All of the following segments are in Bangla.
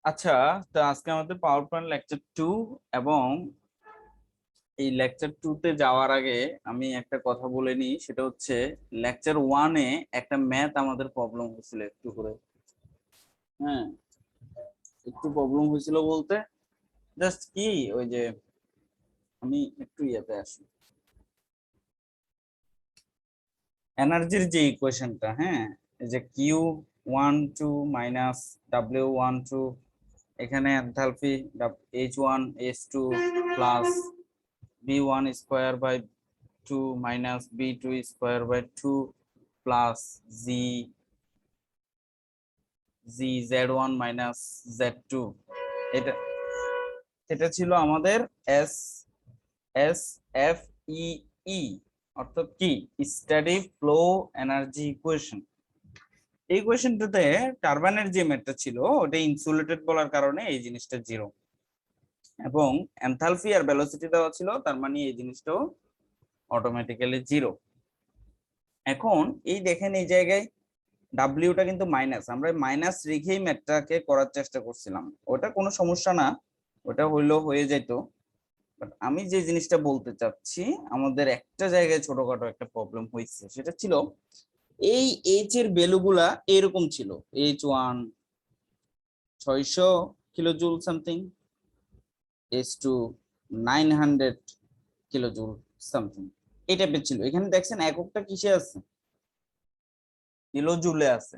আচ্ছা, তো আজকে আমাদের পাওয়ার পয়েন্ট লেকচার 2 এবং এই লেকচার 2 তে যাওয়ার আগে আমি একটা কথা বলে নিই, সেটা হচ্ছে লেকচার 1 এ একটা ম্যাথ আমাদের প্রবলেম হয়েছিল একটু করে। হ্যাঁ, একটু প্রবলেম হয়েছিল বলতে জাস্ট কি ওই যে আমি একটু ইয়েতে আসি, এনার্জির যে ইকুয়েশনটা, হ্যাঁ, এই যে Q12 মাইনাস W12, এখানে enthalpy H1S2 plus B1 square by 2 minus B2 square by 2 plus Z1 minus Z2। এটা এটা ছিল আমাদের এস এস এফ ই ই, অর্থাৎ কি স্ট্যাটিক ফ্লো এনার্জি ইকুয়েশন। এই ইকুয়েশনটাতে টারবাইনের যে ম্যাথটা ছিল ওটা ইনসুলেটেড বলার কারণে এই জিনিসটা জিরো, এবং এনথালপি আর ভেলোসিটি দেওয়া ছিল, তার মানে এই জিনিসটাও অটোমেটিক্যালি জিরো। এখন এই দেখেন এই জায়গায় ডাব্লিউটা কিন্তু মাইনাস, আমরা মাইনাস রেখেই ম্যাথটাকে করার চেষ্টা করছিলাম, ওটা কোনো সমস্যা না, ওটা হইলেও হয়ে যেত। বাট আমি যে জিনিসটা বলতে চাচ্ছি, আমাদের একটা জায়গায় ছোটখাটো একটা প্রবলেম হয়েছে, সেটা ছিল এই এইচ এর ভ্যালুগুলা এরকম ছিল। H1 600 kilojoule something, H2 900 kilojoule something, এই টাইপের ছিল। এখানে দেখছেন এককটা কিসে আছে, কিলোজুলে আছে।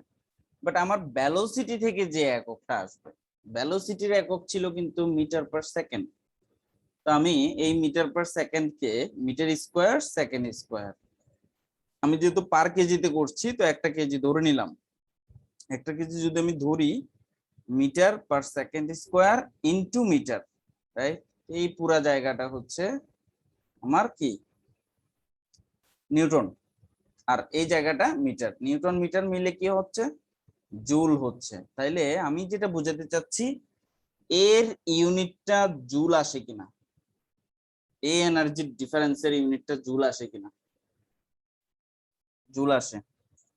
বাট আমার ভ্যালোসিটি থেকে যে এককটা আসবে, ভ্যালোসিটির একক ছিল কিন্তু মিটার পার সেকেন্ড। তো আমি এই মিটার পার সেকেন্ডকে মিটার স্কোয়ার সেকেন্ড স্কোয়ার, আমি যেহেতু পার কেজিতে করছি তো একটা কেজি ধরে নিলাম। একটা কেজি যদি আমি ধরি, metre per second square into metre, right? এই পুরা জায়গাটা হচ্ছে আমার কি নিউটন, আর এই জায়গাটা মিটার। নিউটন মিটার মিলে কি হচ্ছে, জুল হচ্ছে। তাইলে আমি যেটা বোঝাতে চাচ্ছি, এর ইউনিটটা জুল আসে কিনা, এই এনার্জির ডিফারেন্সের ইউনিটটা জুল আসে কিনা, জুল আসে।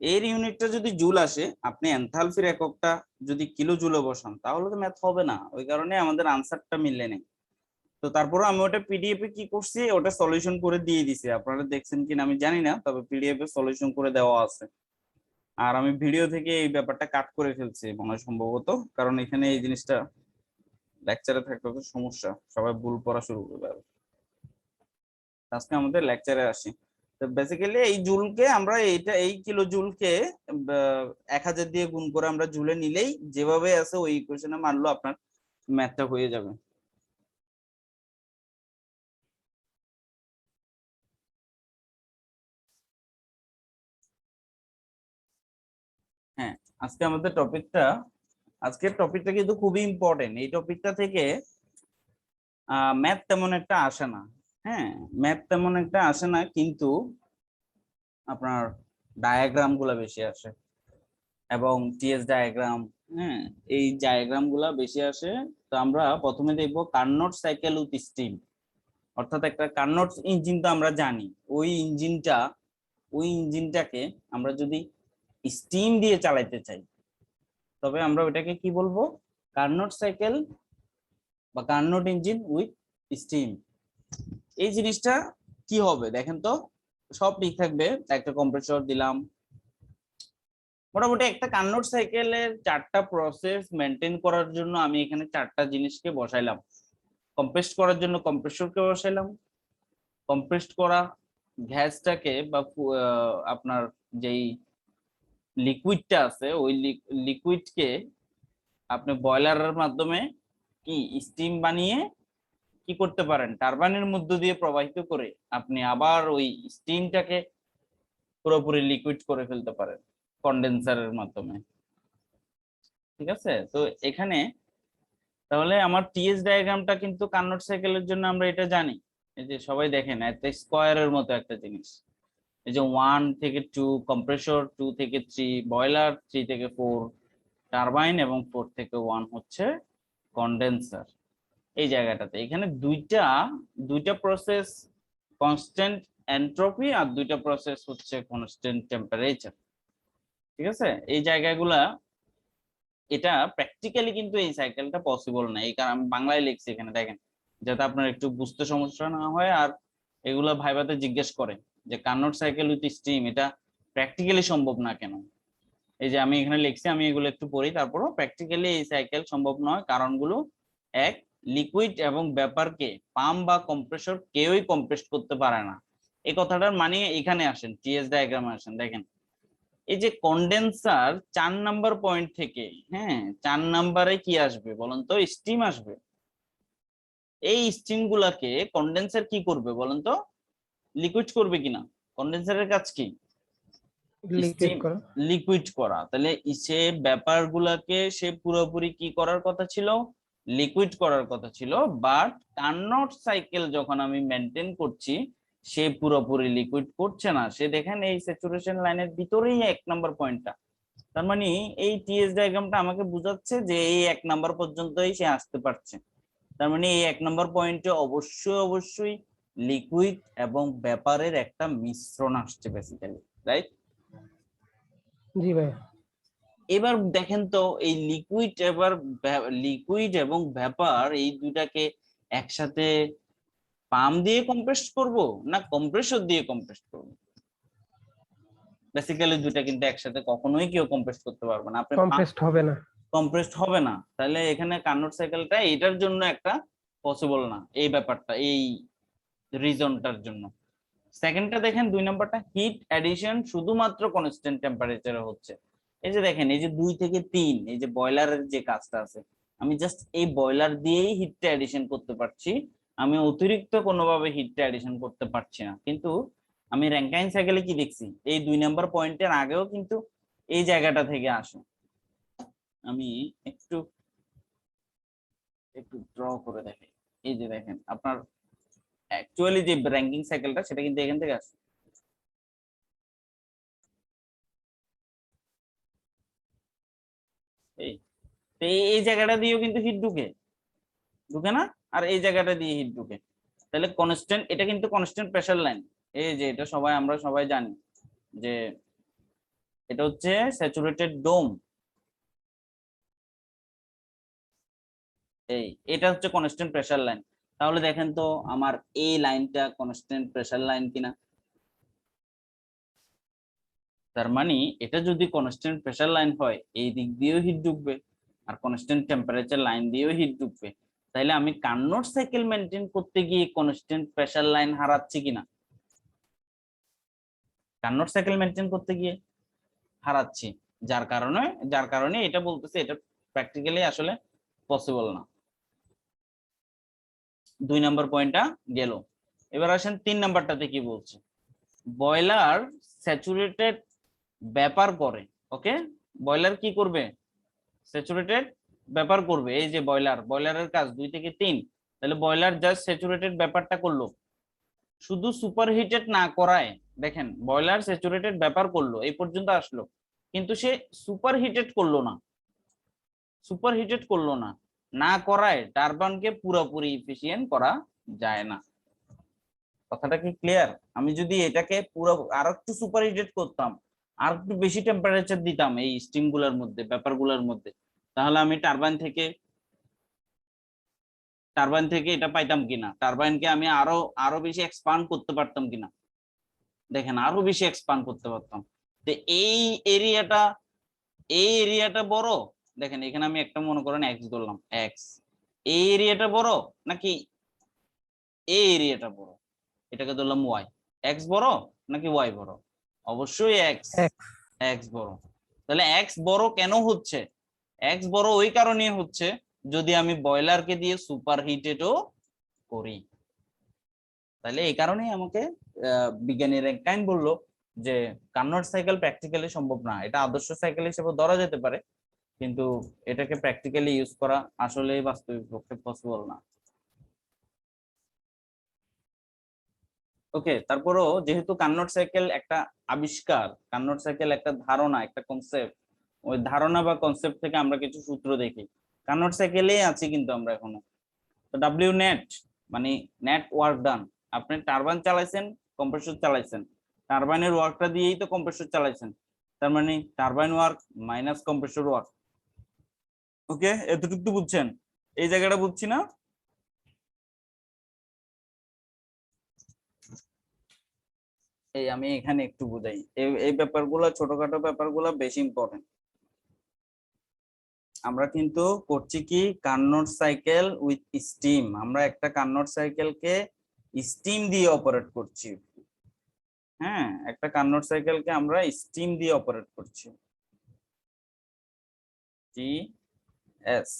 এর ইউনিটটা যদি জুল আসে, আপনি এনথালপির এককটা যদি কিলো জুলে বসান তাহলে তো ম্যাথ হবে না, ওই কারণে আমাদের আনসারটা মিললে নেই। তো তারপরে আমি ওটা পিডিএফ এ কি করছি, ওটা সলিউশন করে দিয়ে দিছি, আপনারা দেখছেন কিনা আমি জানি না, তবে পিডিএফ এ সলিউশন করে দেওয়া আছে। আর আমি ভিডিও থেকে এই ব্যাপারটা কাট করে ফেলছি মনে হয় সম্ভবত, কারণ এখানে এই জিনিসটা লেকচারে থাকলে তো সমস্যা, সবাই ভুল পড়া শুরু করবে। আজকে আমাদের লেকচারে আসি। তো বেসিক্যালি এই জুলকে আমরা এই কিলো জুলকে 1000 দিয়ে গুণ করে আমরা জুলে নিলেই যেভাবে আছে ওই ইকুয়েশনে মানলো আপনার ম্যাথটা হয়ে যাবে। হ্যাঁ, আজকে আমাদের টপিকটা, আজকের টপিকটা কিন্তু খুবই ইম্পর্টেন্ট। এই টপিকটা থেকে ম্যাথ তেমন একটা আসে না। হ্যাঁ, ম্যাথ তেমন একটা আসে না, কিন্তু আপনার ডায়াগ্রাম গুলা বেশি আসে এবং টিএস ডায়াগ্রাম, হ্যাঁ, এই ডায়াগ্রাম গুলা বেশি আসে। তো আমরা প্রথমে দেখবো কার্নোট সাইকেল উইথ স্টিম, অর্থাৎ একটা কার্নোট ইঞ্জিন তো আমরা জানি, ওই ইঞ্জিনটাকে আমরা যদি স্টিম দিয়ে চালাইতে চাই, তবে আমরা ওইটাকে কি বলবো, কার্নোট সাইকেল বা কার্নোট ইঞ্জিন উইথ স্টিম। এই জিনিসটা কি হবে দেখেন তো, সব ঠিক থাকবে, একটা কম্প্রেসর দিলাম। মোটামুটি একটা কার্নোট সাইকেলের 4টা প্রসেস মেনটেন করার জন্য আমি এখানে 4টা জিনিসকে বসাইলাম। কম্প্রেস করার জন্য কম্প্রেসরকে বসাইলাম, কম্প্রেসড করা গ্যাসটাকে বা আপনার যেই লিকুইডটা আছে ওই লিকুইডকে আপনি বয়লারের মাধ্যমে কি স্টিম বানিয়ে কি করতে পারেন, টারবাইনের মধ্য দিয়ে প্রবাহিত করে আপনি আবার ওই স্টিমটাকে পুরোপুরি লিকুইড করে ফেলতে পারেন কন্ডেন্সারের মাধ্যমে। ঠিক আছে, তো এখানে তাহলে আমার টিএস ডায়াগ্রামটা কিন্তু কার্নোট সাইকেলের জন্য আমরা এটা জানি। এই যে সবাই দেখেন একটা স্কোয়ারের মতো একটা জিনিস, এই যে 1 থেকে 2 কম্প্রেসর, 2 থেকে 3 বয়লার, 3 থেকে 4 টারবাইন এবং 4 থেকে 1 হচ্ছে কন্ডেন্সার। এই জায়গাটাতে এখানে দুইটা দুইটা প্রসেস কনস্ট্যান্ট এন্ট্রপি আর দুইটা প্রসেস হচ্ছে কনস্ট্যান্ট টেম্পারেচার। ঠিক আছে, এই জায়গাগুলা এটা প্র্যাকটিক্যালি কিন্তু এই সাইকেলটা পসিবল না, এই কারণে আমি বাংলায় লিখছি এখানে, দেখেন যাতে আপনার একটু বুঝতে সমস্যা না হয়। আর এগুলো ভাইবাতে জিজ্ঞেস করে যে কার্নোট সাইকেল উইথ স্টিম এটা প্র্যাকটিক্যালি সম্ভব না কেন। এই যে আমি এখানে লিখছি, আমি এগুলো একটু পড়ি, তারপরও প্র্যাকটিক্যালি এই সাইকেল সম্ভব নয় কারণগুলো: এক, লিকুইড এবং ব্যাপারকে পাম্প বা কম্প্রেসর কেউই কম্প্রেস করতে পারে না। এই কথাটার মানে এখানে আসেন, টিএস ডায়াগ্রামে আসেন, দেখেন এই যে কন্ডেন্সার 4 নাম্বার পয়েন্ট থেকে, হ্যাঁ 4 নাম্বারে কি আসবে বলেন তো? স্টিম আসবে। এই স্টিম গুলাকে কন্ডেন্সার কি করবে বলেন তো? লিকুইড করবে কিনা? কন্ডেন্সারের কাজ কি? লিকুইড করা। লিকুইড করা। তাহলে সে ব্যাপারগুলোকে সে পুরোপুরি কি করার কথা ছিল? লিকুইড করার কথা ছিল। বাট কার্নোট সাইকেল যখন আমি মেনটেন করছি, সে পুরোপুরি লিকুইড করছে না, সে দেখেন এই স্যাচুরেশন লাইনের ভিতরেই 1 নাম্বার পয়েন্টটা। তার মানে এই টিএস ডায়াগ্রামটা আমাকে বোঝাচ্ছে যে এই 1 নাম্বার পর্যন্তই সে আসতে পারছে। তার মানে এই 1 নাম্বার পয়েন্টে অবশ্যই অবশ্যই লিকুইড এবং ব্যাপারের একটা মিশ্রণ আসছে বেসিক্যালি, রাইট? জি ভাই। এবার দেখেন তো এই লিকুইড এবং ভ্যাপার এই দুটাকে একসাথে পাম্প দিয়ে কম্প্রেস করব না কম্প্রেসর দিয়ে কম্প্রেস করব? বেসিক্যালি দুটা কিন্তু একসাথে কখনোই কেউ কম্প্রেস করতে পারবে না। আপনি কম্প্রেসড হবে না। কম্প্রেসড হবে না। তাহলে এখানে কার্নোট সাইকেলটা এটার জন্য একটা পসিবল না, এই ব্যাপারটা এই রিজনটার জন্য। সেকেন্ডটা দেখেন, 2 নাম্বারটা, হিট অ্যাডিশন শুধুমাত্র কনস্ট্যান্ট টেম্পারেচারে হচ্ছে। এই যে দেখেন এই যে 2 থেকে 3, এই যে বয়লারের যে কাজটা আছে, আমি জাস্ট এই বয়লার দিয়েই হিটটা অ্যাডিশন করতে পারছি, আমি অতিরিক্ত কোনোভাবে হিটটা অ্যাডিশন করতে পারছি না। কিন্তু আমি র্যাঙ্কাইন সাইকেলে কি দেখছি, এই 2 নাম্বার পয়েন্টের আগেও কিন্তু এই জায়গাটা থেকে আসে। আমি একটু একটু ড্র করে দেখি। এই যে দেখেন আপনার অ্যাকচুয়ালি যে র্যাঙ্কিং সাইকেলটা সেটা কিন্তু এখান থেকে আসে। এই এই জায়গাটা দিয়েও কিন্তু হিট ঢুকে ঢুকে না, আর এই জায়গাটা দিয়ে হিট ঢুকে। তাহলে কনস্ট্যান্ট, এটা কিন্তু কনস্ট্যান্ট প্রেসার লাইন। এই যে এটা আমরা সবাই জানি যে এটা হচ্ছে স্যাচুরেটেড ডোম। এটা হচ্ছে কনস্ট্যান্ট প্রেসার লাইন। তাহলে দেখেন তো আমার এই লাইনটা কনস্ট্যান্ট প্রেসার লাইন কিনা। তার মানে এটা যদি কনস্ট্যান্ট প্রেসার লাইন হয়, এই দিক দিয়েও হিট ঢুকবে আর কনস্ট্যান্ট টেম্পারেচার লাইন দিয়েও হিট ঢুকবে। তাইলে আমি কার্নোট সাইকেল মেনটেন করতে গিয়ে কনস্ট্যান্ট প্রেসার লাইন হারাচ্ছি কিনা? কার্নোট সাইকেল মেনটেন করতে গিয়ে হারাচ্ছি, যার কারণে এটা বলতেছে এটা প্র্যাকটিক্যালি আসলে পসিবল না। 2 নাম্বার পয়েন্টটা গেল। এবার আসেন 3 নাম্বারটাতে কি বলছে। বয়লার স্যাচুরেটেড ব্যাপার করে, ওকে? বয়লার কি করবে? স্যাচুরেটেড ব্যাপার করবে। এই যে বয়লারের কাজ 2 থেকে 3। তাহলে বয়লার জাস্ট স্যাচুরেটেড ব্যাপারটা করলো, শুধু সুপার হিটেড না করায়। দেখেন বয়লার স্যাচুরেটেড ব্যাপার করলো, এই পর্যন্ত আসলো, কিন্তু সে সুপার হিটেড করলো না। সুপার হিটেড করলো না, না করায় টারবাইনকে পুরোপুরি এফিশিয়েন্ট করা যায় না। কথাটা কি ক্লিয়ার? আমি যদি এটাকে পুরো আরো একটু সুপার হিটেড করতাম, আর একটু বেশি টেম্পারেচার দিতাম এই স্টিম গুলার মধ্যে, ব্যাপারগুলোর মধ্যে, তাহলে আমি টারবাইন থেকে এটা পাইতাম কিনা, টারবাইনকে আমি আরো আরো বেশি এক্সপান্ড করতে পারতাম কিনা। দেখেন আরো বেশি এক্সপান্ড করতে পারতাম। তো এই এরিয়াটা বড়, দেখেন এখানে আমি একটা মনে করেন এক্স ধরলাম, এক্স। এই এরিয়াটা বড় নাকি এই এরিয়াটা বড়? এটাকে ধরলাম ওয়াই। এক্স বড় নাকি ওয়াই বড়? অবশ্যই এক্স। এক্স বড়। তাহলে এক্স বড় কেন হচ্ছে? এক্স বড় ওই কারণে হচ্ছে যদি আমি বয়লারকে দিয়ে সুপার হিটেডও করি। তাহলে এই কারণেই আমাকে বিজ্ঞানী র্যাঙ্কাইন বললো যে কার্নোট সাইকেল প্র্যাকটিক্যালি সম্ভব না। এটা আদর্শ সাইকেল হিসেবে ধরা যেতে পারে, কিন্তু এটাকে প্র্যাকটিক্যালি ইউজ করা আসলেই বাস্তবিক পক্ষে পসিবল না। ওকে, তারপরও যেহেতু কার্নোট সাইকেল একটা আবিষ্কার, কার্নোট সাইকেল একটা ধারণা, একটা কনসেপ্ট, ওই ধারণা বা কনসেপ্ট থেকে আমরা কিছু সূত্র দেখি। কার্নোট সাইকেলেই আছি কিন্তু আমরা এখনো। তো ডাব্লিউ নেট মানে নেট ওয়ার্ক ডান। আপনি টারবাইন চালাইছেন, কম্প্রেসর চালাইছেন, টারবাইনের ওয়ার্কটা দিয়েই তো কম্প্রেসর চালাইছেন। তার মানে turbine work minus compressor work, okay, এতটুকু তো বুঝছেন, এই জায়গাটা বুঝছি না? এই আমি এখানে একটু বুঝাই, এই ব্যাপারগুলো, ছোটখাটো ব্যাপারগুলো বেশি ইম্পর্টেন্ট। আমরা কিন্তু করছি কি, কার্নোট সাইকেল উইথ স্টিম। আমরা একটা কার্নোট সাইকেলকে স্টিম দিয়ে অপারেট করছি। হ্যাঁ, একটা কার্নোট সাইকেলকে আমরা স্টিম দিয়ে অপারেট করছি। টি এস,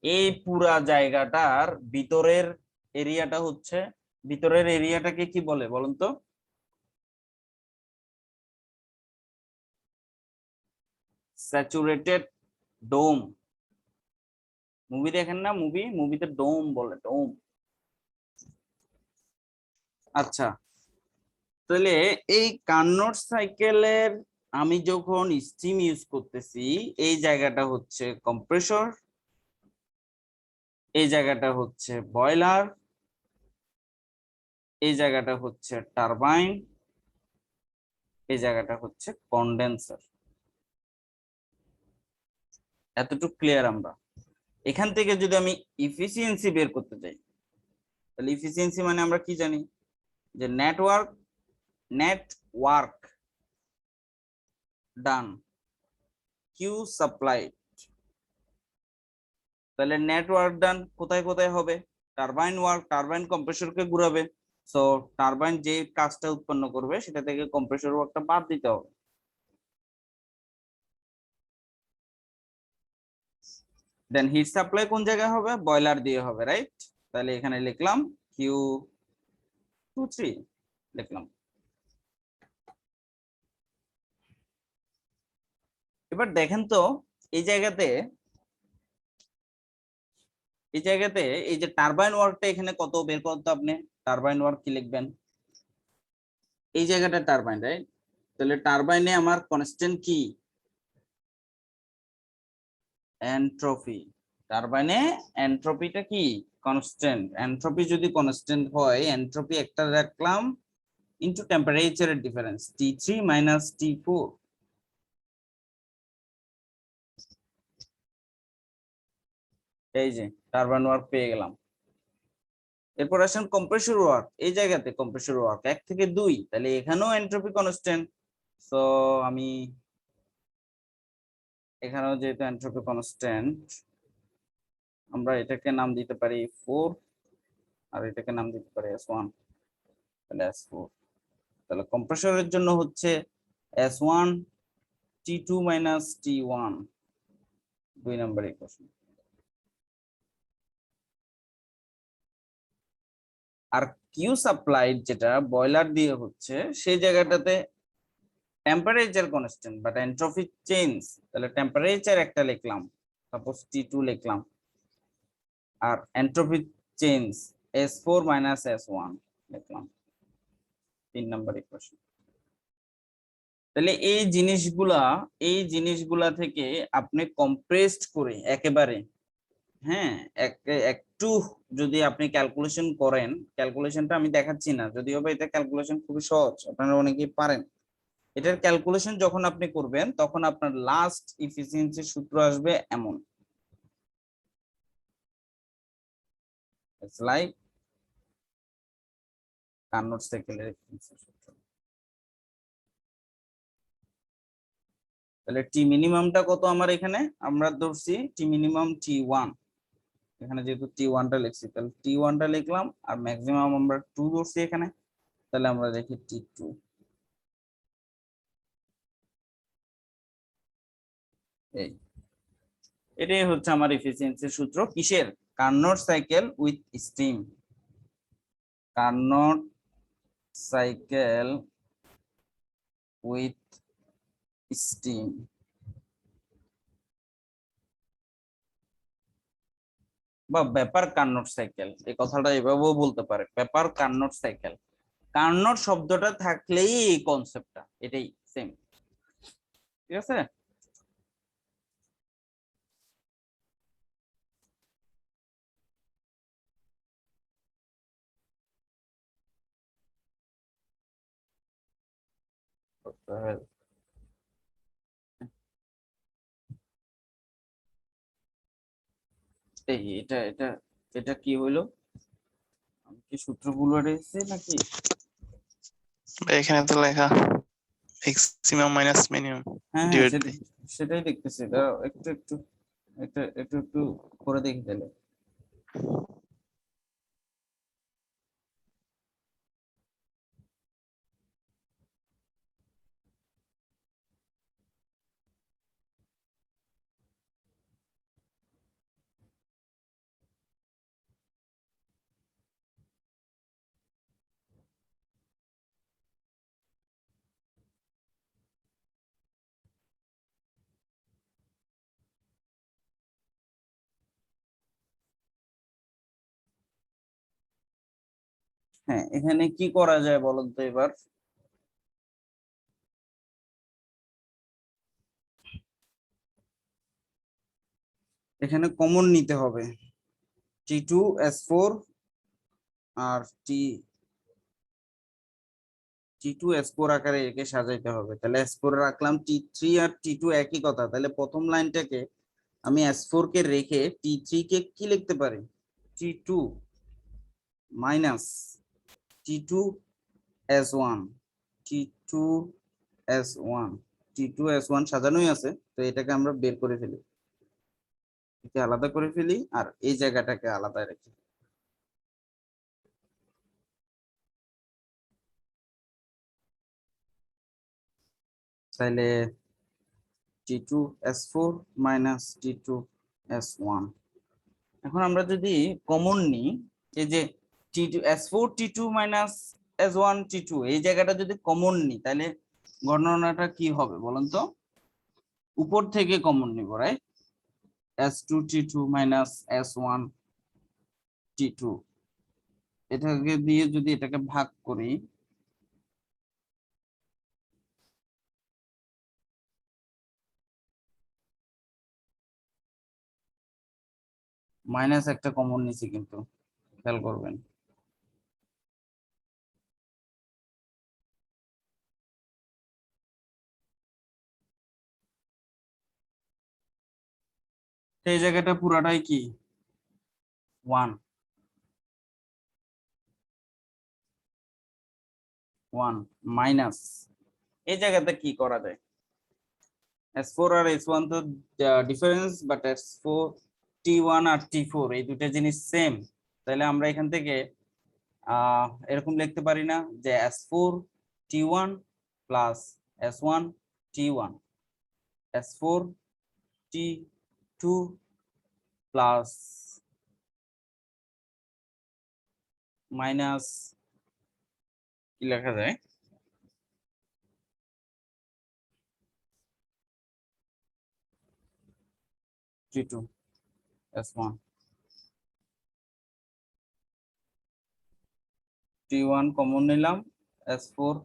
এই পুরা জায়গাটার ভিতরের এরিয়াটা হচ্ছে, ভিতরের এরিয়াটাকে কি বলে বলুন তো? স্যাচুরেটেড ডোম। মুভি দেখেন না, মুভিতে ডোম বলে, ডোম। আচ্ছা, তাহলে এই কার্নোট সাইকেলের আমি যখন স্টিম ইউজ করতেছি, এই জায়গাটা হচ্ছে কম্প্রেসর, এই জায়গাটা হচ্ছে বয়লার, এই জায়গাটা হচ্ছে টারবাইন, এই জায়গাটা হচ্ছে কন্ডেন্সার। এতটুকু ক্লিয়ার আমরা? এখান থেকে যদি আমি ইফিসিয়েন্সি বের করতে চাই, তাহলে ইফিসিয়েন্সি মানে আমরা কি জানি, যে নেটওয়ার্ক ডান, কিউ সাপ্লাই। তাহলে নেটওয়ার্ক ডান কোথায় কোথায় হবে? টারবাইন ওয়ার্ক, টারবাইন কম্প্রেসরকে ঘুরাবে, সো টারবাইন যে কাজটা উৎপন্ন করবে সেটা থেকে কম্প্রেসর ওয়ার্কটা বাদ দিতে হবে। দেন হিট সাপ্লাই কোন জায়গায় হবে? বয়লার দিয়ে হবে, রাইট? তাহলে এখানে লিখলাম Q23 লিখলাম। এবার দেখেন তো, এই জায়গাতে এই যে টারবাইন ওয়ার্কটা এখানে কত বের করতে, আপনি টারবাইন ওয়ার্ক কি লিখবেন? এই জায়গাটা টারবাইন, রাইট? তাহলে টারবাইনে আমার কনস্ট্যান্ট কি? এন্ট্রপি। টারবাইনে এন্ট্রপিটা কি? কনস্ট্যান্ট। এন্ট্রপি যদি কনস্ট্যান্ট হয়, এন্ট্রপি একটা রাখলাম into টেম্পারেচারের difference, T3 minus T4। এই যে টারবাইন ওয়ার্ক পেয়ে গেলাম। এরপর আসেন কম্প্রেসর ওয়ার্ক। এই জায়গাতে কম্প্রেসর ওয়ার্ক 1 থেকে 2, তাহলে এখানেও এন্ট্রপি কনস্ট্যান্ট। সো আমি এখানেও যেহেতু এন্ট্রপি কনস্ট্যান্ট, আমরা এটাকে নাম দিতে পারি 4, আর এটাকে নাম দিতে পারি S1, তাহলে S4। তাহলে কম্প্রেসরের জন্য হচ্ছে S1 T2 মাইনাস T1, 2 নম্বর ইকুয়েশন। আর কিউ সাপ্লাই যেটা বয়লার দিয়ে হচ্ছে, সেই জায়গাটাতে temperature constant but entropy change, তাহলে টেম্পারেচার একটা লিখলাম, সাপোজ T2 লিখলাম, আর entropy change S4 minus S1 লিখলাম, 3 নম্বর ইকুয়েশন। তাহলে এই জিনিসগুলা থেকে আপনি কম্প্রেসড করে একেবারে, হ্যাঁ, একটু যদি আপনি ক্যালকুলেশন করেন, ক্যালকুলেশনটা আমি দেখাচ্ছি না, যদিও বা এটা ক্যালকুলেশন খুবই সহজ, আপনারা অনেকেই পারেন। এটার ক্যালকুলেশন যখন আপনি করবেন, তখন আপনার লাস্ট ইফিসিয়েন্সি সূত্র আসবে এমন, ইটস লাইক কার্নোট সাইকেলের ইফিসিয়েন্সি সূত্র। তাহলে টি মিনিমামটা কত আমার এখানে? আমরা ধরছি টি মিনিমাম T1, এখানে যেহেতু T1টা লিখছি, তাহলে T1টা লিখলাম, আর ম্যাক্সিমাম আমরা 2 ধরছি এখানে, তাহলে আমরা দেখি T2। এই এটাই হচ্ছে আমার এফিসিয়েন্সির সূত্র, কিসের? Carnot cycle with steam. Carnot cycle with steam. বা ব্যাপার কার্নোট সাইকেল, এই কথাটা এভাবেও বলতে পারে, ব্যাপার কার্নোট সাইকেল। কার্নোট শব্দটা থাকলেই এই কনসেপ্টটা, এটাই সেম। ঠিক আছে। এই এটা এটা এটা কি হইলো, আমি কি সূত্র ভুল হয়েছে নাকি? এখানে তো লেখা ম্যাক্সিমাম মাইনাস মিনিমাম হ্যাঁ হ্যাঁ ডিভাইড সেটাই সেটাই দেখতেছি, দাঁড়াও একটু একটু একটু একটু একটু করে দেখি তাহলে। হ্যাঁ, এখানে কি করা যায় বলুন তো এবার। এখানে কমন নিতে হবে T2S4 আর T2S4 আকারে একে সাজাইতে হবে। তাহলে S4 রাখলাম, T3 আর T2 একই কথা, তাহলে প্রথম লাইনটাকে আমি S4 কে রেখে T3 কে কি লিখতে পারি, T2 minus T2S1 T2S1 T2S1 সাজানোই আছে, তো এটাকে আমরা বের করে ফেলি, একে আলাদা করে ফেলি আর এই জায়গাটাকে আলাদা রাখি। তাহলে T2S4 মাইনাস T2S1, এখন আমরা যদি কমন নিই, এই যে T2S4 T2 minus S1 T2 এই জায়গাটা যদি কমন নিই, তাহলে গণনাটা কি হবে বলুন তো? উপর থেকে কমন নিব, right? S2 T2 minus S1 T2, এটাকে দিয়ে যদি এটাকে ভাগ করি, মাইনাস একটা কমন নিছি কিন্তু খেয়াল করবেন। তো এই জায়গাটা পুরাটাই কি 1 1 মাইনাস, এই জায়গাতে কি করা যায়, S4 আর S1 তো difference, but S4 T1 R T4 এই দুটো জিনিস সেম, তাহলে আমরা এখান থেকে এরকম লিখতে পারি না যে S4 T1 plus S1 T1, S4 T2 plus minus কি লেখা যায়, T2 S1 T1 কমন নিলাম, S4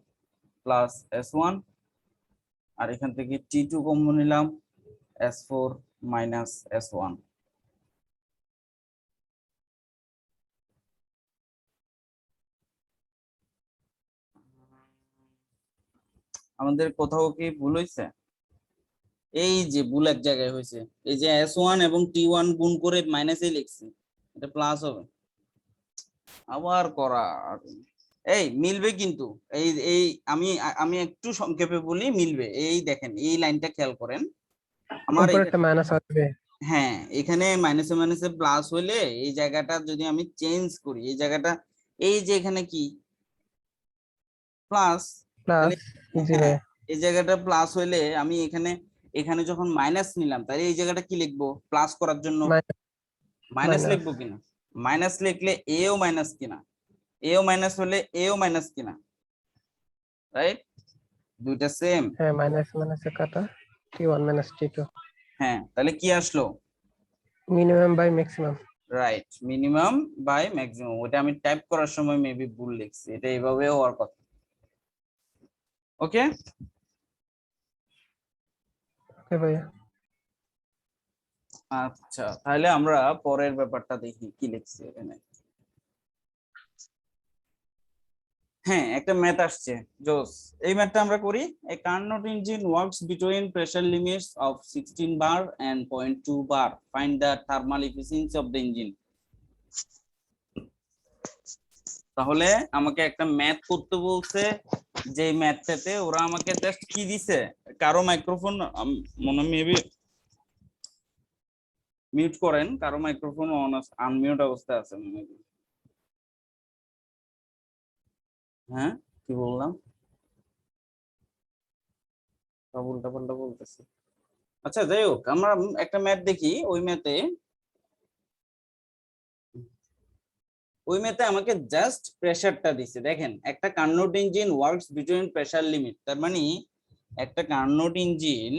প্লাস S1, আর এখান থেকে T2 কমন নিলাম, S4 মাইনাস S1। আমাদের কোথাও কি ভুল হয়েছে? এই যে ভুল এক জায়গায় হয়েছে, এই যে S1 এবং T1 গুণ করে মাইনাসে লিখছি, এটা প্লাস হবে আবার করা। এই মিলবে কিন্তু, এই এই আমি আমি একটু সংক্ষেপে বলি, মিলবে। এই দেখেন এই লাইনটা খেয়াল করেন আমার উপরে একটা মাইনাস আসবে। হ্যাঁ, এখানে মাইনাসে মাইনাসে প্লাস হলে এই জায়গাটা যদি আমি চেঞ্জ করি, এই জায়গাটা এই যে এখানে কি প্লাস, প্লাস, জি হ্যাঁ ভাইয়া। এই জায়গাটা প্লাস হইলে আমি এখানে এখানে যখন মাইনাস নিলাম, তাহলে এই জায়গাটা কি লিখবো প্লাস করার জন্য, মাইনাস মাইনাস, লিখবো কিনা, মাইনাস লিখলে এও মাইনাস কিনা, এও মাইনাস হলে এও মাইনাস কিনা, রাইট? দুইটা সেম। হ্যাঁ মাইনাস মাইনাসে কাটা, T1 মাইনাস T2, হ্যাঁ, তাহলে কি আসলো, minimum by maximum. Right, minimum by maximum. ওটা আমি টাইপ করার সময় মেবি ভুল লিখছি, এটা এইভাবে হওয়ার কথা। ওকে, ওকে ভাইয়া। আচ্ছা তাহলে আমরা পরের ব্যাপারটা দেখি কি লিখছি এখানে। হ্যাঁ, একটা ম্যাথ আসছে জোস। এই ম্যাথটা আমরা করি। A Carnot engine works between pressure limits of 16 bar and 0.2 bar. Find the thermal efficiency of the engine. তাহলে আমাকে একটা ম্যাথ করতে বলছে, যে ম্যাথটাতে ওরা আমাকে জাস্ট কি দিছে, কারো মাইক্রোফোন মনে মেবি মিউট করেন, কারো মাইক্রোফোন অন আনমিউট অবস্থায় আছে maybe। হ্যাঁ, কি বললাম, সব উল্টা পাল্টা বলতেছি। আচ্ছা, যাই হোক, আমরা একটা ম্যাথ দেখি। ওই ম্যাথে আমাকে জাস্ট প্রেসারটা দিছে। দেখেন, একটা Carnot engine works between pressure limit, তার মানে একটা কার্নোট ইঞ্জিন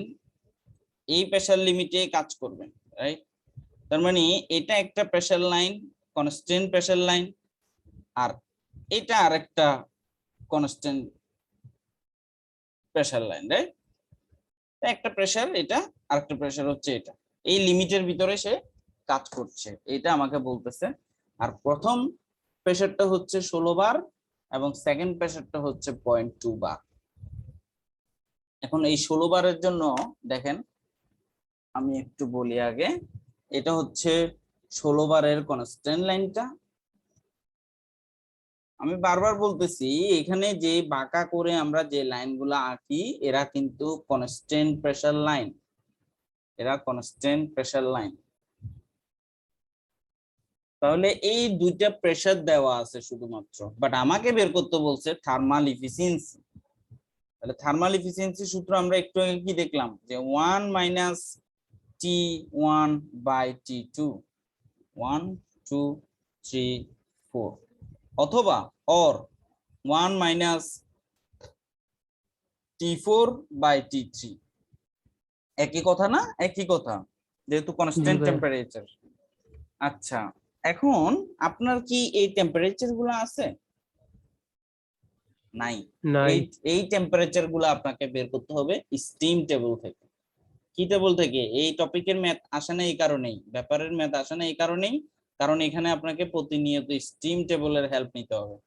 এই প্রেসার লিমিটে কাজ করবে, রাইট? তার মানে এটা একটা pressure line, constant pressure line, আর এটা আরেকটা কনস্ট্যান্ট প্রেসার লাইন, রাইট? একটা প্রেসার এটা, আরেকটা প্রেসার হচ্ছে এটা। এই লিমিটের ভিতরে সে কাজ করছে, এটা আমাকে বলতেছে। আর প্রথম প্রেসারটা হচ্ছে 16 বার এবং সেকেন্ড প্রেসারটা হচ্ছে 0.2 বার। এখন এই 16 বারের জন্য দেখেন, আমি একটু বলি আগে, এটা হচ্ছে 16 বারের কনস্ট্যান্ট লাইনটা। আমি বারবার বলতেছি, এখানে যে বাঁকা করে আমরা যে লাইনগুলো আঁকি, এরা কিন্তু কনস্ট্যান্ট প্রেসার লাইন, এরা কনস্ট্যান্ট প্রেসার লাইন। তাহলে এই দুইটা প্রেসার দেওয়া আছে শুধুমাত্র, বাট আমাকে বের করতে বলছে থার্মাল ইফিসিয়েন্সি। তাহলে থার্মাল ইফিসিয়েন্সি সূত্র আমরা একটু আগে কি দেখলাম, যে 1 মাইনাস T1 বাই T2, 1 2 3 4, অথবা or 1 minus T4 by T3। একই কথা না? একই কথা, যেহেতু কনস্ট্যান্ট ভাইয়া। টেম্পারেচার। আচ্ছা, এখন আপনার কি এই টেম্পারেচার গুলো আছে? নাই। নাই। এই টেম্পারেচার গুলো আপনাকে বের করতে হবে স্টিম টেবিল থেকে। কি টেবিল থেকে? এই টপিকের ম্যাথ আসে না এই কারণেই, ব্যাপারের ম্যাথ আসে না এই কারণেই, কারণ এখানে আপনাকে প্রতিনিয়ত স্টিম টেবিলের হেল্প নিতে হবে।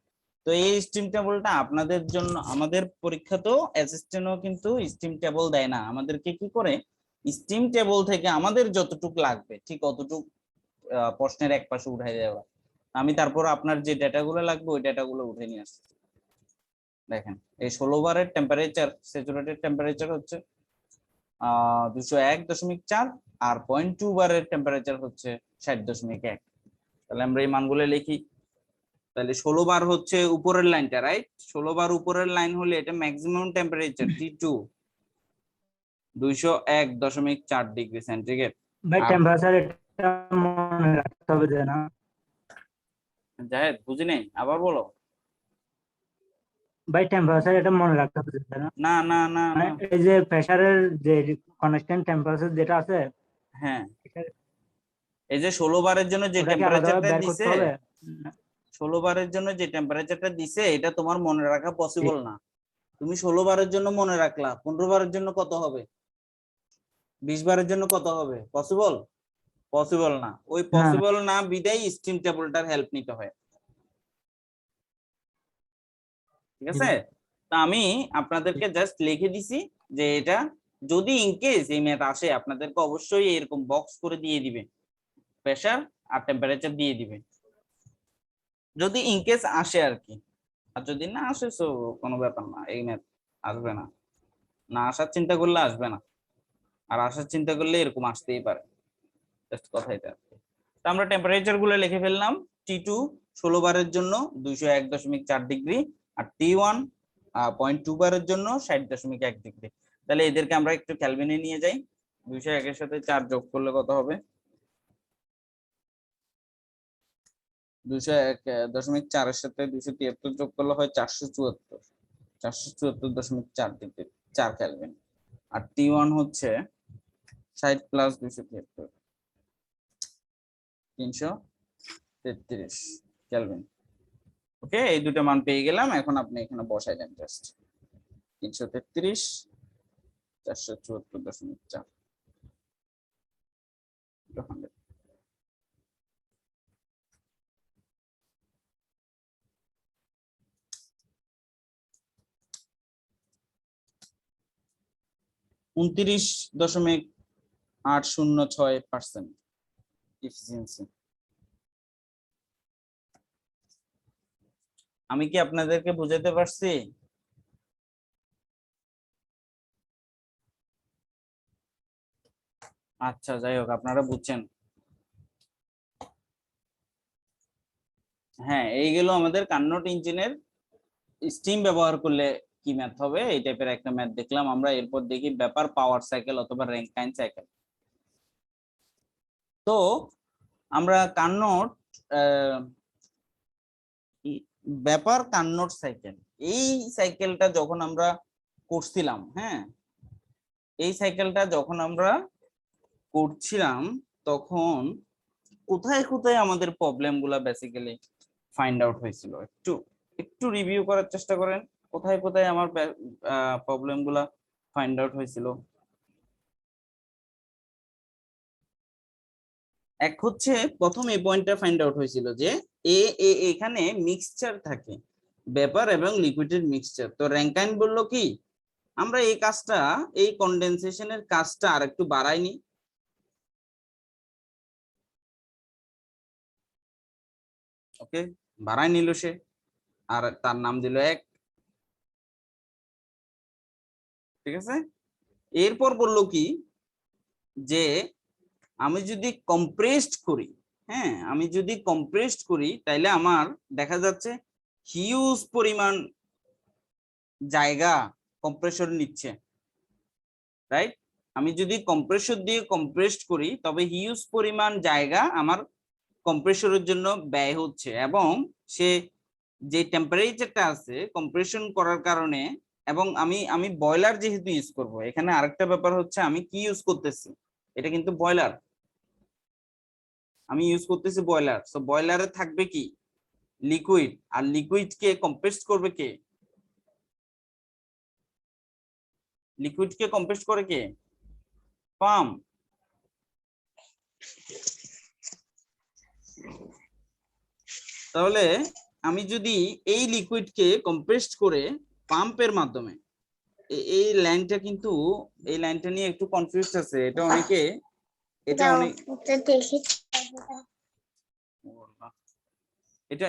তো এই স্টিম টেবিলটা আপনাদের জন্য, আমাদের পরীক্ষাতেও অ্যাসিস্ট্যান্টও কিন্তু স্টিম টেবিল দেয় না আমাদেরকে। কি করে স্টিম টেবিল থেকে আমাদের যতটুকু লাগবে ঠিক অতটুকু প্রশ্নের এক পাশে উঠাই দেওয়া। আমি তারপর আপনার যে ডেটাগুলো লাগবে ওই ডেটাগুলো উঠে নিয়ে আসছি। দেখেন, এই 16 বারের টেম্পারেচার, স্যাচুরেটেড টেম্পারেচার হচ্ছে 201.4, আর 0.2 বারের টেম্পারেচার হচ্ছে 60.1। তাহলে আমরা এই মানগুলো লিখি। তাহলে 16 বার হচ্ছে উপরের লাইনটা, রাইট? 16 বার উপরের লাইন হলে এটা maximum temperature T2 201.4 degree centigrade. ভাই টেম্পারেচার এটা মনে রাখতে হবে যে না? জাহেদ, বুঝি নাই, আবার বলো। ভাই টেম্পারেচার এটা মনে রাখতে হবে যে না? না না না মানে না, এই যে প্রেসারের যে কনস্ট্যান্ট টেম্পারেচার যেটা আছে, হ্যাঁ, এই যে 16 বারের জন্য যে ওটা কি আলাদাভাবে টেম্পারেচারটা বের করতে দিছে, হবে? 16 বারের জন্য যে টেম্পারেচারটা দিছে, এটা তোমার মনে রাখা পসিবল না। তুমি 16 বারের জন্য মনে রাখলা, 15 বারের জন্য কত হবে, 20 বারের জন্য কত হবে? পসিবল? পসিবল না। ওই না, পসিবল না বিদায় স্টিম টেবিলটার হেল্প নিতে হয়, ঠিক আছে? তা আমি আপনাদেরকে জাস্ট লিখে দিছি যে এটা, যদি ইনকেস এই ম্যাথ আসে আপনাদেরকে অবশ্যই এরকম বক্স করে দিয়ে দিবে, প্রেসার আর টেম্পারেচার দিয়ে দিবে, যদি ইনকেস আসে আর কি। আর যদি না আসে তো কোনো ব্যাপার না, এই ম্যাথ আসবে না। না আসার চিন্তা করলে আসবে না, আর আসার চিন্তা করলে এরকম আসতেই পারে, জাস্ট কথা এটা। তো আমরা টেম্পারেচার গুলো লিখে ফেললাম। T2 16 বারের জন্য 201.4 ডিগ্রি, আর T1 0.2 বারের জন্য 60.1 ডিগ্রি। তাহলে এদেরকে আমরা একটু ক্যালভিনে নিয়ে যাই। 201 এর সাথে 4 যোগ করলে কত হবে? 201.4 এর সাথে 273 যোগ করলে হয় 474, 474.4 ডিগ্রি, 4 ক্যালভিন। আর T1 হচ্ছে 60 প্লাস 273, 333 ক্যালভিন। ওকে, এই দুটো মান পেয়ে গেলাম। এখন আপনি এখানে বসাই দেন জাস্ট 333 474.4। 29.806% এফিসিয়েন্সি। আমি কি আপনাদেরকে বুঝাতে পারছি? আচ্ছা, যাই হোক, আপনারা বুঝছেন। হ্যাঁ, এই গেল আমাদের কার্নোট ইঞ্জিনের স্টিম ব্যবহার করলে কি ম্যাথ হবে, এই টাইপের একটা ম্যাথ দেখলাম আমরা। এরপর দেখি ব্যাপার পাওয়ার সাইকেল অথবা র্যাঙ্কাইন সাইকেল। তো আমরা কার্নোট ব্যাপার কার্নোট সাইকেল, এই সাইকেলটা যখন আমরা করছিলাম, হ্যাঁ, এই সাইকেলটা যখন আমরা করছিলাম তখন কোথায় কোথায় আমাদের প্রবলেম গুলা বেসিক্যালি ফাইন্ড আউট হয়েছিল, একটু একটু রিভিউ করার চেষ্টা করেন। কোথায় কোথায় আমার প্রবলেম গুলা ফাইন্ড আউট হয়েছিল। এক হচ্ছে প্রথম এই পয়েন্টটা ফাইন্ড আউট হয়েছিল যে এখানে মিক্সচার থাকে, ভেপার এবং লিকুইডের মিক্সচার। তো র্যাঙ্কাইন বললো কি, আমরা এই কাজটা, এই কনডেনসেশনের কাজটা আর একটু বাড়াইনি। ওকে, বাড়াই নিল সে, আর তার নাম দিল 1। ঠিক আছে, এরপর বললো কি যে আমি যদি কম্প্রেসড করি, হ্যাঁ, আমি যদি কম্প্রেসড করি তাইলে আমার দেখা যাচ্ছে হিউজ পরিমাণ জায়গা কম্প্রেসর নিচ্ছে, রাইট? আমি যদি কম্প্রেসর দিয়ে কম্প্রেসড করি তবে হিউজ পরিমাণ জায়গা আমার কম্প্রেসরের জন্য ব্যয় হচ্ছে, এবং সে যে টেম্পারেচারটা আছে কম্প্রেশন করার কারণে, এবং আমি বয়লার যেহেতু ইউজ করব, এখানে আরেকটা ব্যাপার হচ্ছে আমি কি ইউজ করতেছি, এটা কিন্তু বয়লার, আমি ইউজ করতেছি বয়লার। সো বয়লারে থাকবে কি, লিকুইড, আর লিকুইড কে কম্প্রেস করবে কে, লিকুইড কে কম্প্রেস করে কে, পাম্প। তাহলে আমি যদি এই লিকুইডকে কম্প্রেস করে পাম্পের মাধ্যমে, এই লাইনটা কিন্তু, এই লাইনটা নিয়ে একটু কনফিউজ আছে, এটা অনেকে,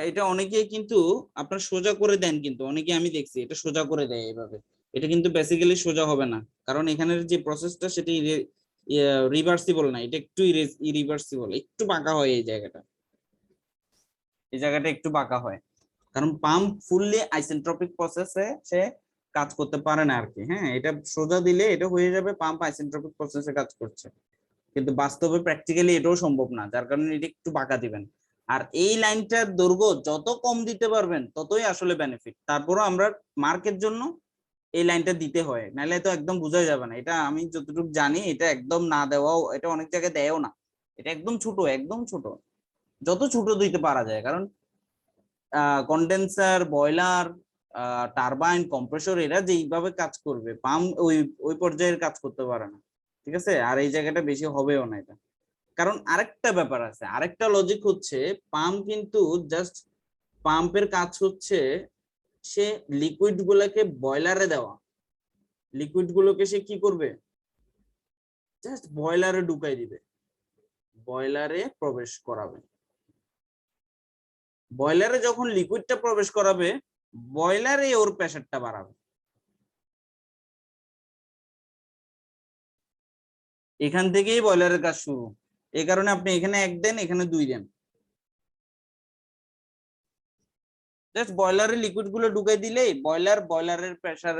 এটা অনেকেই কিন্তু আপনার সোজা করে দেন, কিন্তু অনেকে আমি দেখছি এটা সোজা করে দেয় এইভাবে। এটা কিন্তু বেসিক্যালি সোজা হবে না, কারণ এখানের যে প্রসেসটা সেটা রিভার্সিবল না, এটা একটু ইরিভার্সিবল, একটু বাঁকা হয় এই জায়গাটা, এই জায়গাটা একটু বাঁকা হয়, কারণ পাম্প ফুললি আইসেন্ট্রপিক প্রসেসে সে কাজ করতে পারে না আর কি। হ্যাঁ, এটা সোজা দিলে এটা হয়ে যাবে পাম্প আইসেন্ট্রপিক প্রসেসে কাজ করছে, কিন্তু বাস্তবে প্র্যাকটিক্যালি এটাও সম্ভব না, যার কারণে এটা একটু বাঁকা দিবেন। আর এই লাইনটার দৈর্ঘ্য যত কম দিতে পারবেন ততই আসলে বেনিফিট। তারপরও আমরা মার্কের জন্য এই লাইনটা দিতে হয়, নাহলে তো একদম বোঝাই যাবে না। এটা আমি যতটুকু জানি এটা একদম না দেওয়াও, এটা অনেক জায়গায় দেয়ও না, এটা একদম ছোট, একদম ছোট, যত ছোট দিতে পারা যায়। কারণ কন্ডেন্সার, বয়লার, টারবাইন, কম্প্রেসর এরা যেইভাবে কাজ করবে, পাম্প ওই ওই পর্যায়ের কাজ করতে পারে না। ঠিক আছে, আর এই জায়গাটা বেশি হবেও না এটা। কারণ আরেকটা ব্যাপার আছে, আরেকটা লজিক হচ্ছে পাম্প কিন্তু জাস্ট, পাম্পের কাজ হচ্ছে সে লিকুইড গুলোকে বয়লারে দেওয়া, লিকুইড গুলোকে সে কি করবে, জাস্ট বয়লারে ঢুকাই দিবে, বয়লারে প্রবেশ করাবে। বয়লারে যখন লিকুইডটা প্রবেশ করাবে, বয়লারে ওর প্রেসারটা বাড়াবে। এখান থেকেই বয়লারের কাজ শুরু। এই কারণে আপনি এখানে 1 দেন, এখানে 2 দেন, জাস্ট বয়লারে লিকুইড গুলো ঢুকাই দিলেই বয়লারের প্রেসার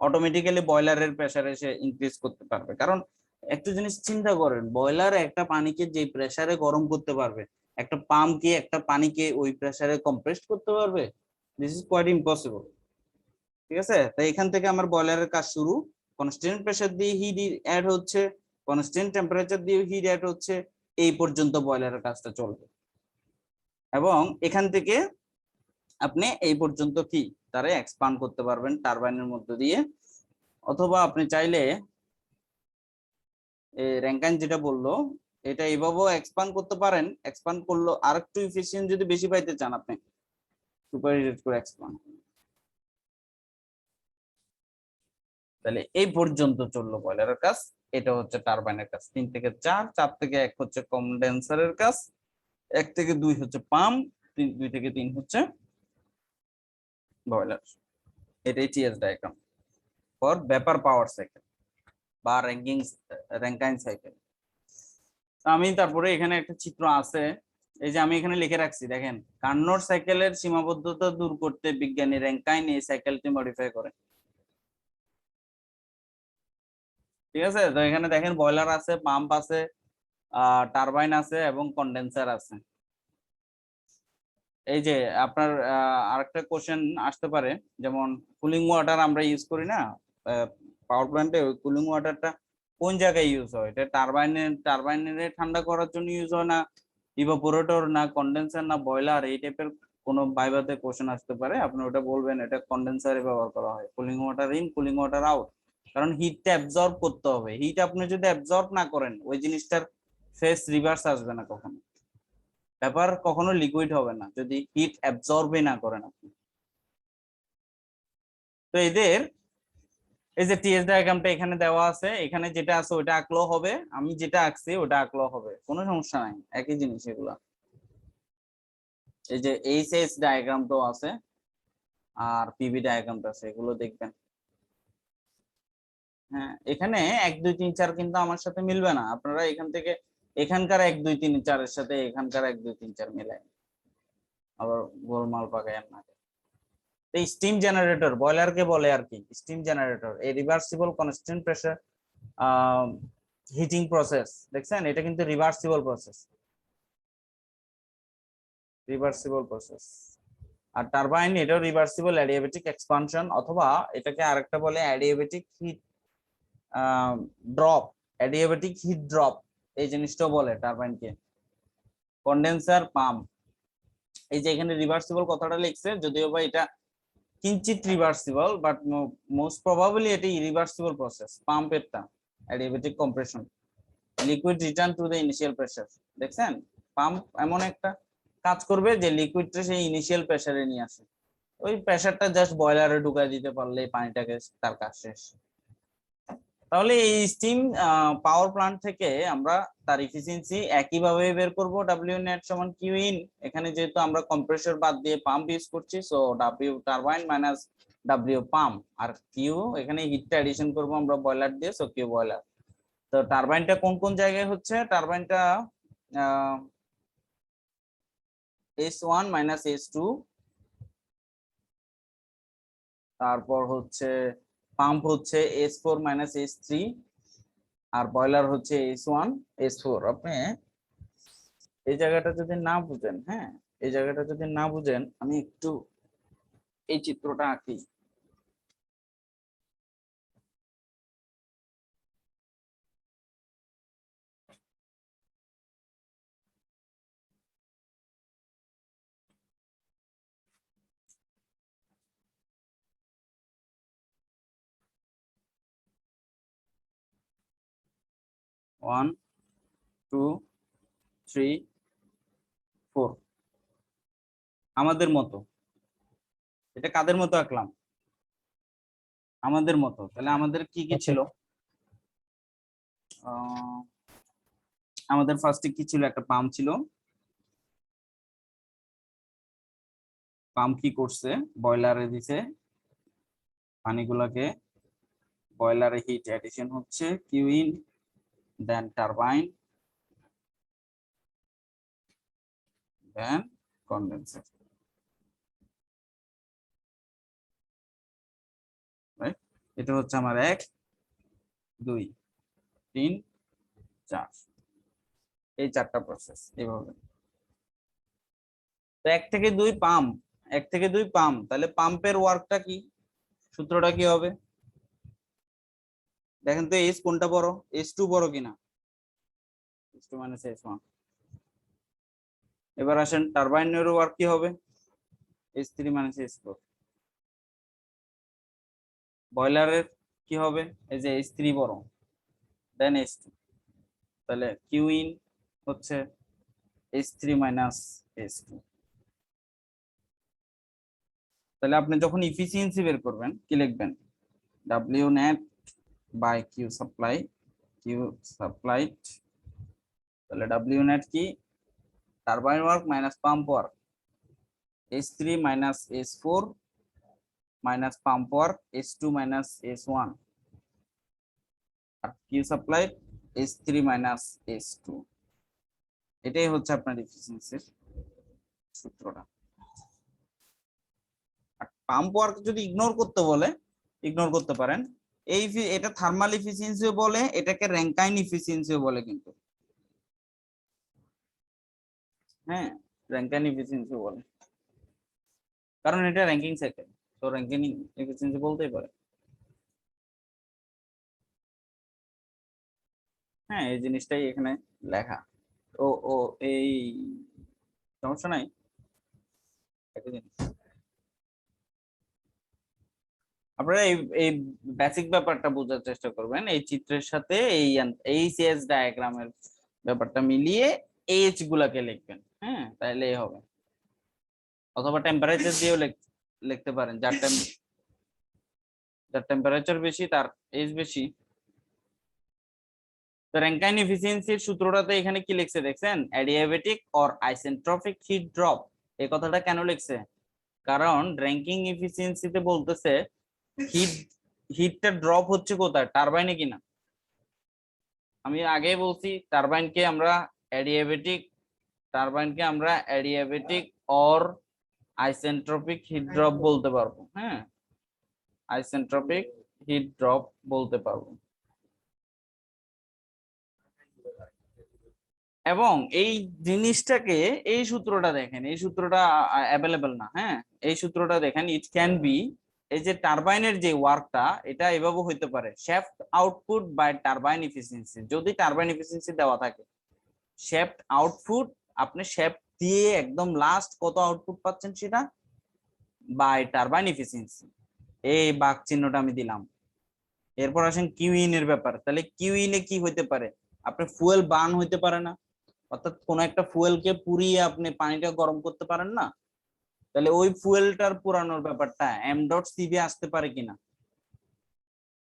অটোমেটিক্যালি, বয়লারের প্রেসার এসে ইনক্রিজ করতে পারবে। কারণ একটা জিনিস চিন্তা করেন, বয়লার একটা পানিকে যে প্রেসারে গরম করতে পারবে, একটা পাম্প কি একটা পানিকে ওই প্রেসারে কম্প্রেস করতে পারবে? This is quite impossible. ঠিক আছে, তাই এখান থেকে আমার বয়লারের কাজ শুরু, কনস্ট্যান্ট প্রেসার দিয়ে হিট অ্যাড হচ্ছে, কনস্ট্যান্ট টেম্পারেচার দিয়ে হিট অ্যাড হচ্ছে, এই পর্যন্ত বয়লারের কাজটা চলবে। এবং এখান থেকে আপনি এই পর্যন্ত কি তারে এক্সপান্ড করতে পারবেন টারবাইনের মধ্য দিয়ে, অথবা আপনি চাইলে র্যাঙ্কাইন যেটা বললো এটা এইভাবেও এক্সপান্ড করতে পারেন। এক্সপান্ড করলো আরেকটু এফিশিয়েন্ট যদি বেশি পাইতে চান, আপনি সুপার হিটেড করে এক্সপান্ড। তাহলে এই পর্যন্ত চললো বয়লারের কাজ। এটা হচ্ছে টারবাইনের কাজ। 3 থেকে 4, 4 থেকে 1 হচ্ছে কন্ডেন্সারের কাজ, 1 থেকে 2 হচ্ছে পাম্প, 2 থেকে 3 হচ্ছে বয়লার। এটাই TS diagram for vapour power cycle বা র্যাঙ্কাইন সাইকেল। আমি তারপরে এখানে একটা চিত্র আছে, এই যে আমি এখানে লিখে রাখছি, দেখেন কার্নোট সাইকেলের সীমাবদ্ধতা দূর করতে বিজ্ঞানী র্যাঙ্কাইন এই সাইকেলটি মডিফাই করে। ঠিক আছে, তো এখানে দেখেন বয়লার আছে, পাম্প আছে, টারবাইন আছে এবং কন্ডেন্সার আছে। এই যে আপনার আরেকটা কোশ্চেন আসতে পারে, যেমন কুলিং ওয়াটার আমরা ইউজ করি না পাওয়ার প্ল্যান্টে, ওই কুলিং ওয়াটারটা কোন জায়গায় ইউজ হয়? এটা টারবাইনের ঠান্ডা করার জন্য ইউজ হয়, না ইভাপোরেটর, না কন্ডেন্সার, না বয়লার? এই টাইপের কোনো ভাইভাতে কোশ্চেন আসতে পারে, আপনি ওটা বলবেন এটা কন্ডেন্সারে ব্যবহার করা হয়, cooling water in cooling water out. কারণ হিটটা অ্যাবজর্ব করতে হবে, হিট আপনি যদি অ্যাবজর্ব না করেন ওই জিনিসটার ফেস রিভার্স আসবে না কখনো, ব্যাপার কখনো লিকুইড হবে না যদি হিট অ্যাবজর্বই না করেন আপনি। তো এদের এই যে টিএস ডায়াগ্রামটা এখানে দেওয়া আছে, এখানে যেটা আছে ওটা আঁকলেও হবে, আমি যেটা আঁকছি ওটা আঁকলেও হবে, কোনো সমস্যা নাই, একই জিনিস এগুলা। এই যে এইচএস ডায়াগ্রামটাও আছে আর পিভি ডায়াগ্রামটা আছে, এগুলো দেখবেন। হ্যাঁ, এখানে 1 2 3 4 কিন্তু আমার সাথে মিলবে না, আপনারা এখান থেকে এখানকার 1 2 3 4 এর সাথে এখানকার 1 2 3 4 মিলাই আবার গোলমাল পাকায় না। এই স্টিম জেনারেটর, বয়লার কে বলে আর কি স্টিম জেনারেটর, এই reversible constant pressure heating process, দেখছেন এটা কিন্তু রিভার্সিবল প্রসেস, রিভার্সিবল প্রসেস। আর টারবাইন এটাও রিভার্সিবল অ্যাডিয়াবেটিক এক্সপানশন, অথবা এটাকে আরেকটা বলে adiabatic heat drop, adiabatic heat drop এই জিনিসটাও বলে টারবাইনকে। কন্ডেন্সার, পাম্প, এই যে এখানে রিভার্সিবল কথাটা লিখছে, যদিও বা এটা কিঞ্চিত রিভার্সিবল, বাট মোস্ট প্রবাবলি এটি ইরিভার্সিবল প্রসেস। পাম্পেরটা adiabatic compression, liquid return to the initial pressure. দেখছেন পাম্প এমন একটা কাজ করবে যে লিকুইডটা সেই ইনিশিয়াল প্রেসারে নিয়ে আসে, ওই প্রেসারটা জাস্ট বয়লারে ঢুকাই দিতে পারলে পানিটাকে তার কাজ শেষ। তাহলে এই স্টিম পাওয়ার প্ল্যান্ট থেকে আমরা তার এফিসিয়েন্সি একইভাবে বের করব, ডব্লিউ নেট সমান কিউ ইন। এখানে যেহেতু আমরা কম্প্রেসর বাদ দিয়ে পাম্প ইউজ করছি, so W turbine minus W pump, আর কিউ এখানে হিটটা এডিশন করব আমরা বয়লার দিয়ে, সো কিউ বয়লার। তো টারবাইনটা কোন কোন জায়গায় হচ্ছে? টারবাইনটা S1 মাইনাস S2, তারপর হচ্ছে পাম্প হচ্ছে S4 মাইনাস S3, আর বয়লার হচ্ছে S1 S4। আপনি এই জায়গাটা যদি না বুঝেন, হ্যাঁ এই জায়গাটা যদি না বুঝেন, আমি একটু এই চিত্রটা আঁকি। ওয়ান, টু, থ্রি, ফোর, আমাদের মতো। এটা কাদের মতো আঁকলাম? আমাদের মতো। তাহলে আমাদের কি কি ছিল? আমাদের ফার্স্টে কি ছিল? একটা পাম্প ছিল। পাম্প কি করছে? বয়লারে দিছে পানিগুলোকে, বয়লারে হিট এডিশন হচ্ছে Q in, then turbine, then condenser. Right, এটা হচ্ছে আমার 1 2 3 4, এই 4টা প্রসেস এইভাবে। তো 1 থেকে 2 পাম্প, 1 থেকে 2 পাম্প, তাহলে পাম্পের ওয়ার্কটা কি, সূত্রটা কি হবে? দেখেন তো এস কোনটা বড়, S2 বড় কিনা? S2 minus S1। এবার আসেন টারবাইনের ওয়ার্ক কি হবে? S3 minus S4। বয়লারের কি হবে? এই যে S3 বড়, দেন S2, তাহলে কিউ ইন হচ্ছে S3 মাইনাস S2। তাহলে আপনি যখন ইফিসিয়েন্সি বের করবেন কি লিখবেন? W net by Q supplied, তাহলে ডাব্লিউ নেট কি, turbine work minus pump work, H3 minus H4 minus pump work, H2 minus H1, আর Q supply H3 minus H2। এটাই হচ্ছে আপনার এফিসিয়েন্সির সূত্রটা। আর পাম্প ওয়ার্ক যদি ইগনোর করতে বলে, ইগনোর করতে পারেন। এটা থার্মাল এফিসিয়েন্সিও বলে, এটাকে র্যাঙ্কাইন এফিসিয়েন্সিও বলে কিন্তু, হ্যাঁ র্যাঙ্কাইন এফিসিয়েন্সিও বলে, কারণ এটা র্যাঙ্কিং সাইকেল, তো র্যাঙ্কিং এফিসিয়েন্সি বলতেই পারে। হ্যাঁ এই জিনিসটাই এখানে লেখা। ও ও এই সমস্যা নাই, একটা জিনিস আপনারা এই বেসিক ব্যাপারটা বোঝার চেষ্টা করবেন। এই চিত্রের সাথে এই সিএস ডায়াগ্রামের ব্যাপারটা মিলিয়ে এইচ গুলাকে লিখবেন, হ্যাঁ তাহলেই হবে। অথবা টেম্পারেচার দিয়েও লিখতে পারেন, যার টেম্পারেচার বেশি তার এইচ বেশি। তো র্যাঙ্কাইন এফিসিয়েন্সির সূত্রটাতে এখানে কি লিখছে দেখছেন, adiabatic or isentropic heat drop. এই কথাটা কেন লিখছে, কারণ র্যাঙ্কিং এফিসিয়েন্সিতে বলতেছে হিটটা ড্রপ হচ্ছে কোথায়, টারবাইনে কিনা। আমি আগে বলছি টারবাইনকে আমরা adiabatic or isentropic heat drop বলতে পারবো, হ্যাঁ আইসেন্ট্রপিক হিট ড্রপ বলতে পারবো। এবং এই জিনিসটাকে, এই সূত্রটা দেখেন, এই সূত্রটা অ্যাভেলেবল না, হ্যাঁ এই সূত্রটা দেখেন, ইট ক্যান বি, এই যে টারবাইনের যে ওয়ার্কটা এটা এভাবে হইতে পারে, shaft output by turbine efficiency. যদি টারবাইন এফিসিয়েন্সি দেওয়া থাকে, শ্যাফট আউটপুট আপনি শ্যাফট দিয়ে একদম লাস্ট কত আউটপুট পাচ্ছেন সেটা বাই টারবাইন এফিসিয়েন্সি, এই বাক চিহ্নটা আমি দিলাম। এরপর আসেন কিউ ইন এর ব্যাপার। তাহলে কিউ ইন এ কি হইতে পারে, আপনি ফুয়েল বার্ন হইতে পারে না, অর্থাৎ কোন একটা ফুয়েলকে পুড়িয়ে আপনি পানিটা গরম করতে পারেন না, তাহলে ওই ফুয়েলটার পুরানোর ব্যাপারটা এম ডট সিবি আসতে পারে কিনা।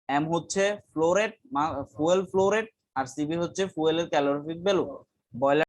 এম হচ্ছে ফুয়েল ফ্লো রেট আর সিবি হচ্ছে ফুয়েলের ক্যালোরিফিক ভ্যালু। বয়লার